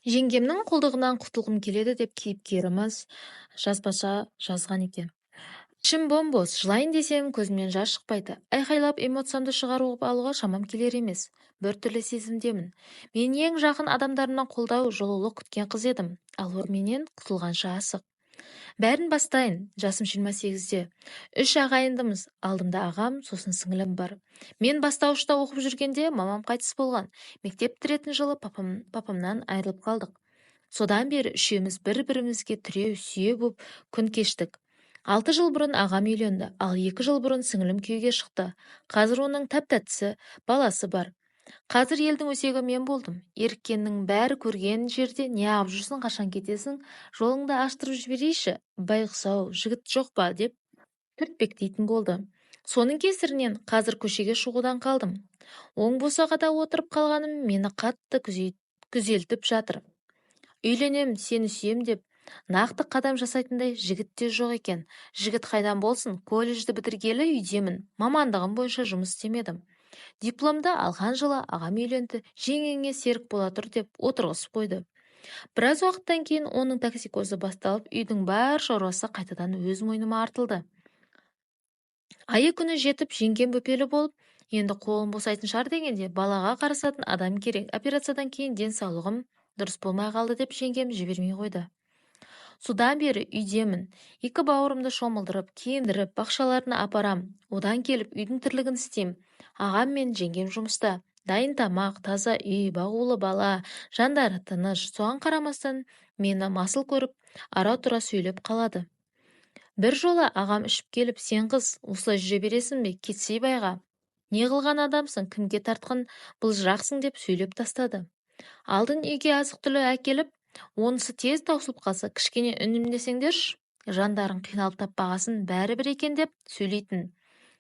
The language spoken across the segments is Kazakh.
Жеңгемнің құлдығынан құтылғым келеді деп кейіпкеріміз жазбаша жазған екен. Ішім бос, жылайын десем көзімнен жас шықпайды. Айқайлап эмоциямды шығарып алуға шамам келер емес. Бір түрлі сезімдемін. Мен ең жақын адамдарымнан қолдау, жылулық күткен қыз едім. Ал ол менен құтылғанша асық. Бәрін бастайын, жасым 28-де. Үш ағайындымыз, алдымда ағам, сосын сіңілім бар. Мен бастауышта оқып жүргенде мамам қайтыс болған. Мектеп бітіретін жылы папамнан айырылып қалдық. Содан бері үшеуміз бір-бірімізге тіреу сүйе боп күн кештік. 6 жыл бұрын ағам үйленді, ал 2 жыл бұрын сіңілім күйеуге шықты. Қазір оның тәп-тәттісі, баласы бар. Қазір елдің өсегі мен болдым. Еріккеннің бәрі көрген жерде не ап жүрсің, қашан кетесің, жолыңды аштырып жіберейші, байғұс-ау, жігіт жоқ па деп түртпектейтін болды. Соның кесірінен қазір көшеге шығудан қалдым. Оң босағада отырып қалғаным мені қатты күзелтіп жатыр. Үйленем, сені сүйем деп нақты қадам жасайтындай жігіт те жоқ екен. Жігіт қайдан болсын, колледжді бітіргелі үйдемін. Мамандығым бойынша жұмыс істемедім. Дипломды алған жылы ағам үйленді, жеңеңе серік бола тұр деп отырғызып қойды. Біраз уақыттан кейін оның токсикозы басталып, үйдің бар шаруасы қайтадан өз мойныма артылды. Айы күні жетіп, жеңгем бөпелі болып, енді қолым босайтын шығар дегенде, балаға қарасатын адам керек. Операциядан кейін денсаулығым дұрыс болмай қалды деп жеңгем жібермей қойды. Содан бері үйдемін. Екі бауырымды шомылдырып, киіндіріп, бақшаларына апарам. Одан келіп үйдің тірлігін істейм. Ағам мен жеңгем жұмыста. Дайын тамақ, таза үй, бағулы бала, жандары тыныш. Соған қарамастан мені масыл көріп, ара-тұра сөйлеп қалады. Бір жолы ағам ішіп келіп, сен қыз, осылай жүре бересің бе, кетсей байға. Не қылған адамсың, кімге тартқан былжырақсың деп сөйлеп тастады. Алдын үйге азық-түлік әкеліп, онысы тез таусылып қалса, кішкене үнемдесеңдерші, жандарың қиналып таппағасын бәрі бір екен деп сөйлейтін.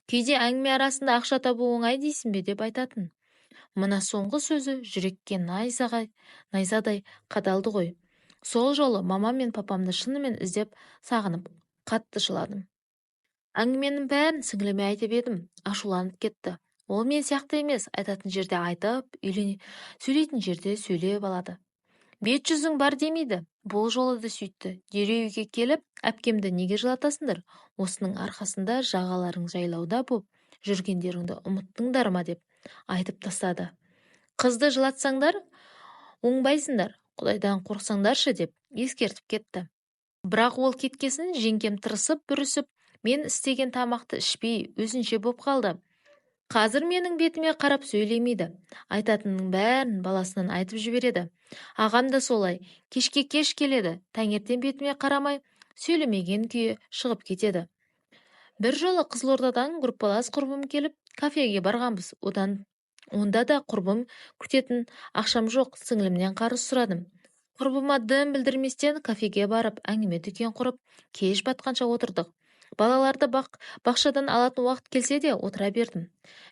Кейде әңгіме арасында ақша табу оңай дейсің бе деп айтатын. Мына соңғы сөзі жүрекке найзадай қадалды ғой. Сол жолы мамам мен папамды шынымен іздеп сағынып қатты жыладым. Әңгіменің бәрін сіңіліме айтып едім, ашуланып кетті. Ол мен сияқты емес, айтатын жерде айтып, сөйлейтін жерде сөйлеп алады. Бет жүзің бар демейді. Бұл жолы да сөйтті. Дереу үйге келіп, әпкемді неге жылатасыңдар? Осының арқасында жағаларың жайлауда боп жүргендеріңді ұмыттыңдар ма деп айтып тастады. Қызды жылатсаңдар, оңбайсыңдар, Құдайдан қорықсаңдаршы деп ескертіп кетті. Бірақ ол кеткесін жеңгем тырысып бүрісіп, мен істеген тамақты ішпей, өзінше боп қалды. Қазір менің бетіме қарап сөйлемейді. Айтатынның бәрін баласынан айтып жібереді. Ағам да солай, кешке кеш келеді, таңертең бетіме қарамай, сөйлемеген күйі шығып кетеді. Бір жолы Қызылордадан группалас құрбым келіп, кафеге барғанбыз. Онда да құрбым күтетін ақшам жоқ, сіңілімнен қарыз сұрадым. Құрбыма дым білдірместен кафеге барып, әңгіме дүкен құрып, кеш батқанша отырдық. Балаларды бақшадан алатын уақыт келсе де отыра бердім.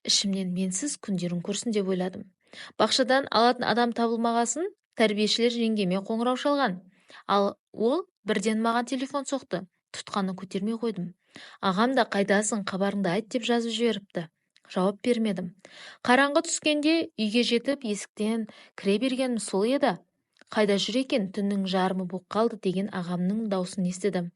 Ішімнен менсіз күндерін көрсін деп ойладым. Бақшадан алатын адам табылмағасын, тәрбиешілер жеңгеме қоңырау шалған. Ал ол бірден маған телефон соқты. Тұтқаны көтермей қойдым. Ағам да қайдасың, хабарыңды айт деп жазып жіберіпті. Жауап бермедім. Қараңғы түскенде үйге жетіп есіктен кіре бергенім сол еді. Қайда жүр екен, түннің жарымы боп қалды деген ағамның даусын естідім.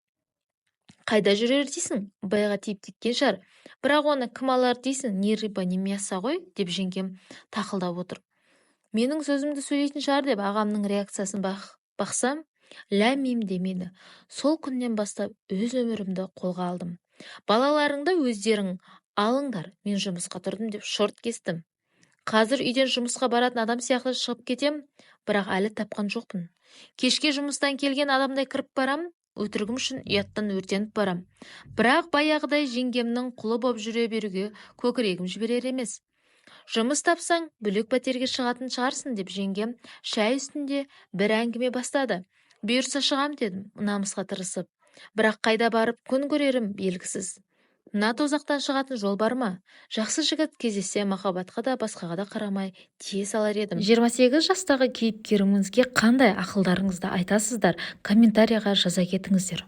Қайда жүрер дейсің? Байға тиіп кеткен шығар. Бірақ оны кім алар дейсің? Не рыба, не мясо ғой, деп жеңгем тақылдап отыр. Менің сөзімді сөйлейтін шығар деп ағамның реакциясын бақсам, ләм-мим демеді. Сол күннен бастап өз өмірімді қолға алдым. Балаларыңды өздерің алыңдар, мен жұмысқа тұрдым деп шорт кестім. Қазір үйден жұмысқа баратын адам сияқты шығып кетем, бірақ әлі тапқан жоқпын. Кешке жұмыстан келген адамдай кіріп барам, өтірігім үшін ұяттан өртеніп барам. Бірақ баяғыдай жеңгемнің құлы боп жүре беруге көкірегім жіберер емес. Жұмыс тапсаң, бөлек пәтерге шығатын шығарсың деп жеңгем шай үстінде бір әңгіме бастады. Бұйырса шығам дедім, намысқа тырысып. Бірақ қайда барып күн көрерім белгісіз. Мына тозақтан шығатын жол бар ма? Жақсы жігіт кездессе махаббатқа да басқаға да қарамай тие салар едім. 28 жастағы кейіпкерімізге қандай ақылдарыңызды айтасыздар? Комментарияға жаза кетіңіздер.